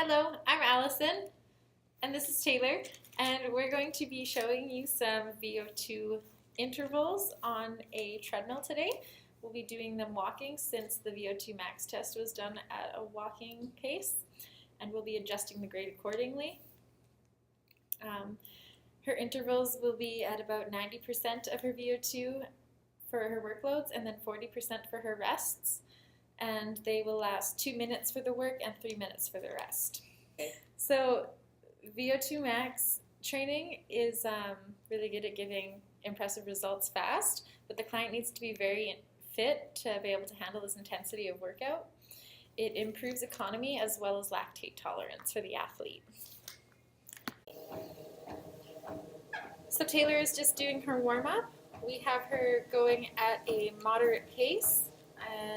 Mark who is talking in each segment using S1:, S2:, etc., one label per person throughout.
S1: Hello, I'm Allison, and this is Taylor, and we're going to be showing you some VO2 intervals on a treadmill today. We'll be doing them walking since the VO2 max test was done at a walking pace, and we'll be adjusting the grade accordingly. Her intervals will be at about 90% of her VO2 for her workloads and then 40% for her rests. And they will last 2 minutes for the work and 3 minutes for the rest.
S2: Okay.
S1: So VO2 max training is really good at giving impressive results fast, but the client needs to be very fit to be able to handle this intensity of workout. It improves economy as well as lactate tolerance for the athlete. So Taylor is just doing her warm-up. We have her going at a moderate pace.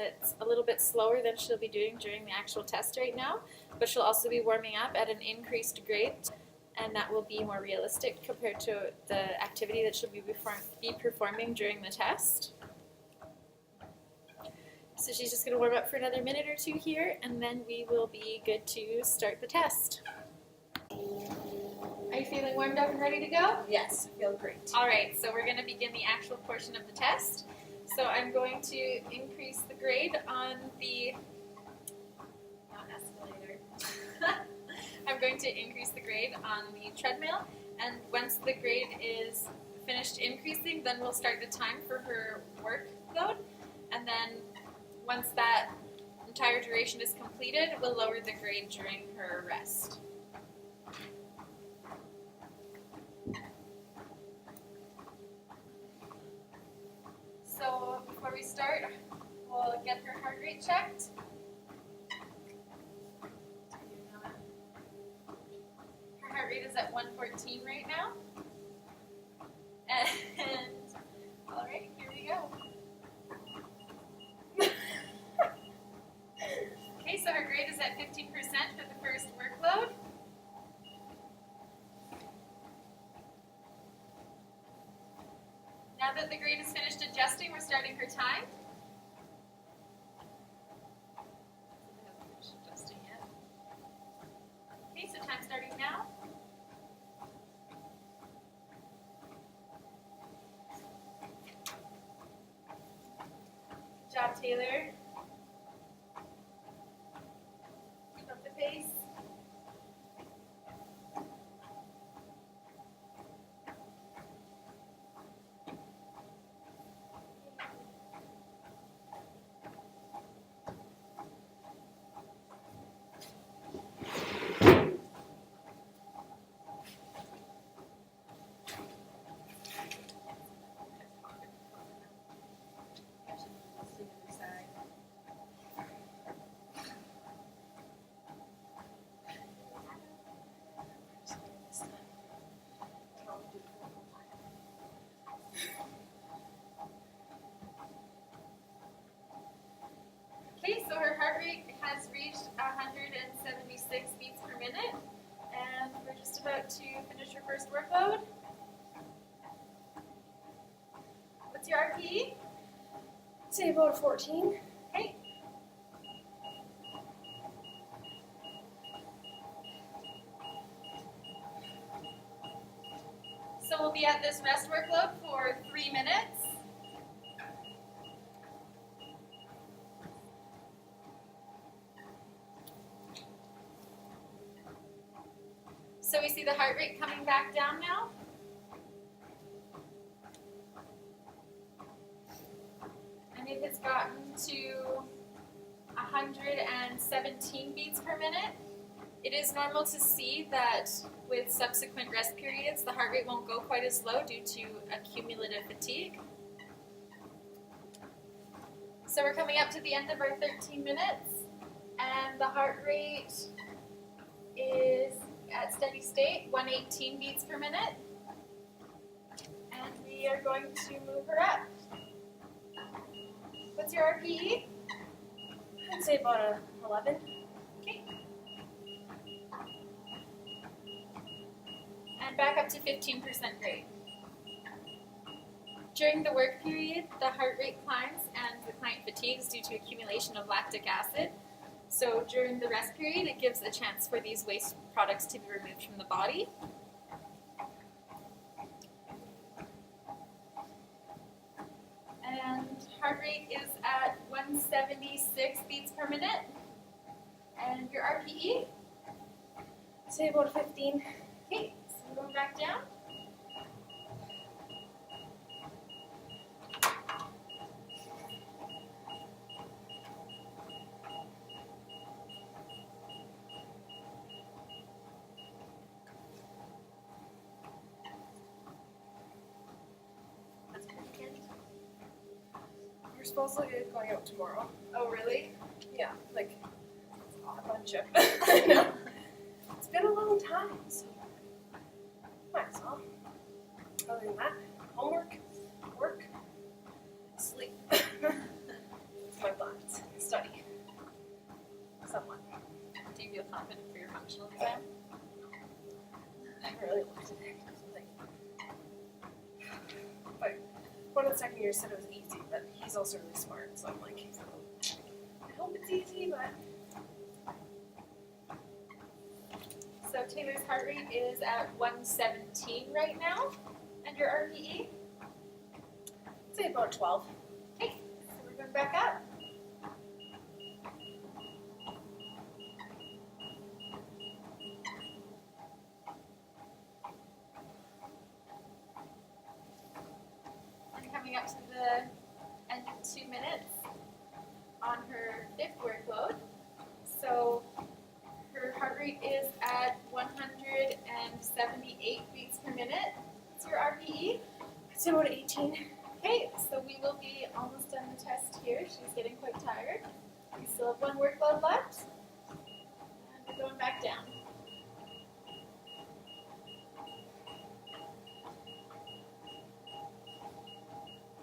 S1: It's a little bit slower than she'll be doing during the actual test right now, but she'll also be warming up at an increased grade, and that will be more realistic compared to the activity that she'll be performing during the test. So she's just going to warm up for another minute or two here, and then we will be good to start the test. Are you feeling warmed up and ready to go?
S2: Yes, I feel great.
S1: All right, so we're going to begin the actual portion of the test. So I'm going to increase the grade on the, not escalator, I'm going to increase the grade on the treadmill, and once the grade is finished increasing, then we'll start the time for her workload, and then once that entire duration is completed, we'll lower the grade during her rest. So before we start, we'll get her heart rate checked. Her heart rate is at 114 right now. And all right, here we go. Okay, so her grade is at 15% for the first workload. Now that the grade is finished adjusting, we're starting her time. It hasn't finished adjusting yet. Okay, so time starting now. Good job, Taylor. Keep up the pace. Okay, so her heart rate has reached 176 beats per minute, and we're just about to finish her first workload. What's your RPE?
S2: I'd say about 14.
S1: Okay. So we'll be at this rest workload for 3 minutes. So we see the heart rate coming back down now. And it has gotten to 117 beats per minute. It is normal to see that with subsequent rest periods, the heart rate won't go quite as low due to accumulative fatigue. So we're coming up to the end of our 13 minutes, and the heart rate is at steady state, 118 beats per minute. And we are going to move her up. What's your RPE?
S2: I'd say about 11.
S1: Okay. And back up to 15% grade. During the work period, the heart rate climbs and the client fatigues due to accumulation of lactic acid. So during the rest period, it gives a chance for these waste products to be removed from the body. And heart rate is at 176 beats per minute. And your RPE?
S2: Say about 15.
S1: Okay, so we're going back down. That's pretty good.
S2: We're supposed to get going out tomorrow.
S1: Oh, really?
S2: Yeah, like a bunch of. I know. It's been a long time, so might as well. Other than that, homework, work, sleep. It's my plans. Study. Somewhat.
S1: Do you feel confident for your functional exam?
S2: I haven't really looked at it. But one of the second years said it was easy, but he's also really smart, so I'm like, I hope it's easy, but
S1: So Taylor's heart rate is at 117 right now. And your RPE?
S2: I'd say about 12.
S1: Okay, so we're going back up. And coming up to the end of 2 minutes on her 5th workload. So her heart rate is at 178 beats per minute. What's your RPE?
S2: I'd say about 18.
S1: Okay, so we will be almost done the test here. She's getting quite tired. We still have 1 workload left. And we're going back down.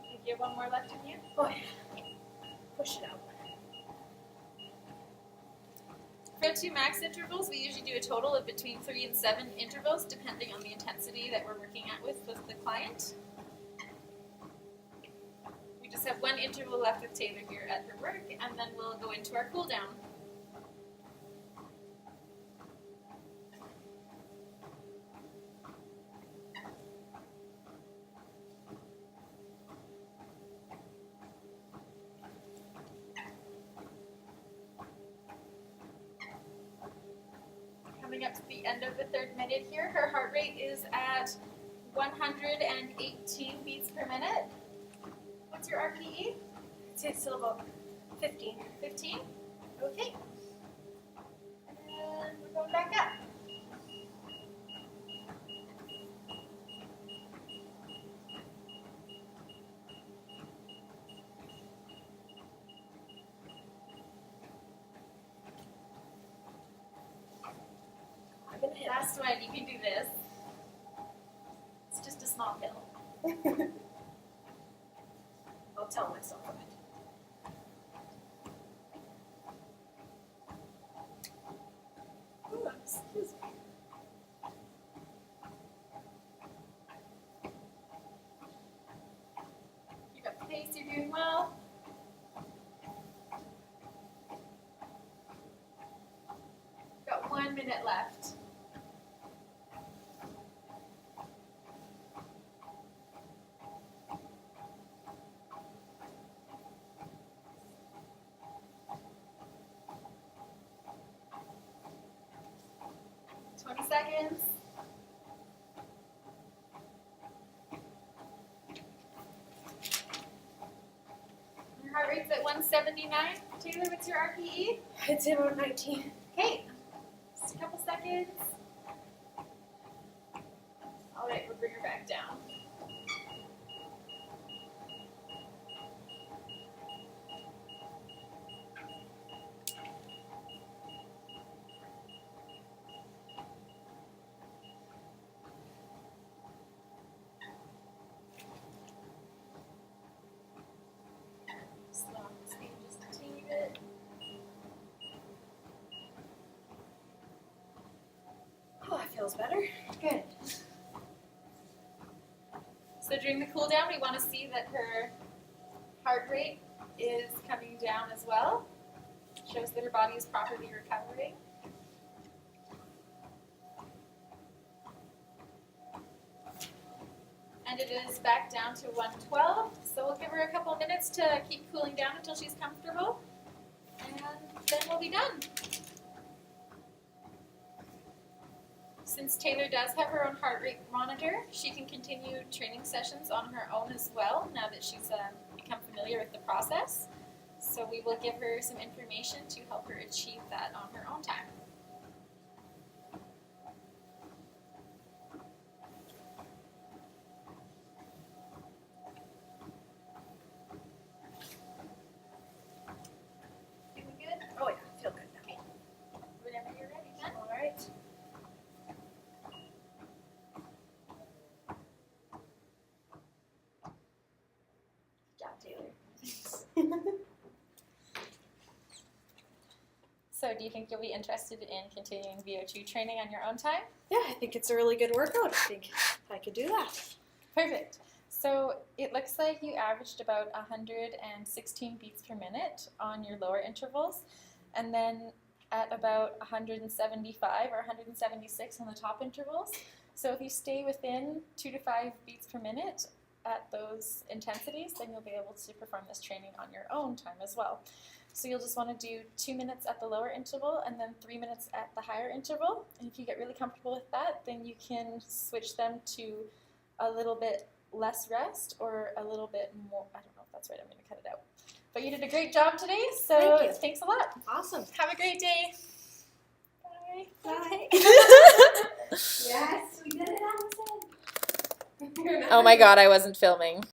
S1: Think you have 1 more left in you?
S2: Oh, yeah. Push it out.
S1: VO2 max intervals, we usually do a total of between 3 and 7 intervals, depending on the intensity that we're working at with the client. We just have 1 interval left with Taylor here at her work, and then we'll go into our cool down. Coming up to the end of the 3rd minute here, her heart rate is at 118 beats per minute. What's your RPE?
S2: I'd say it's still about 15.
S1: 15? Okay. And we're going back up.
S2: I'm gonna hit.
S1: Last one, you can do this. It's just a small hill.
S2: I'll tell myself that.
S1: Ooh, excuse me. Keep up the pace, you're doing well. Got 1 minute left. Seconds. Your heart rate's at 179. Taylor, what's your RPE?
S2: I'd say about 19.
S1: Okay, just a couple seconds. All right, we'll bring her back down.
S2: Oh, that feels better.
S1: Good. So during the cool down, we want to see that her heart rate is coming down as well. Shows the that her body is properly recovering. And it is back down to 112, so we'll give her a couple minutes to keep cooling down until she's comfortable, and then we'll be done. Since Taylor does have her own heart rate monitor, she can continue training sessions on her own as well, now that she's become familiar with the process. So we will give her some information to help her achieve that on her own time. Feeling good?
S2: Oh yeah, I feel good now.
S1: Whenever you're ready, then.
S2: All right.
S1: Good job, Taylor. So do you think you'll be interested in continuing VO2 training on your own time?
S2: Yeah, I think it's a really good workout. I think I could do that.
S1: Perfect. So it looks like you averaged about 116 beats per minute on your lower intervals, and then at about 175 or 176 on the top intervals. So if you stay within 2 to 5 beats per minute at those intensities, then you'll be able to perform this training on your own time as well. So you'll just want to do 2 minutes at the lower interval and then 3 minutes at the higher interval. And if you get really comfortable with that, then you can switch them to a little bit less rest or a little bit more. I don't know if that's right. I'm going to cut it out. But you did a great job today, so
S2: Thank you.
S1: thanks a lot.
S2: Awesome.
S1: Have a great day. Bye.
S2: Bye. Yes, we did it, Allison.
S1: Oh my God, I wasn't filming.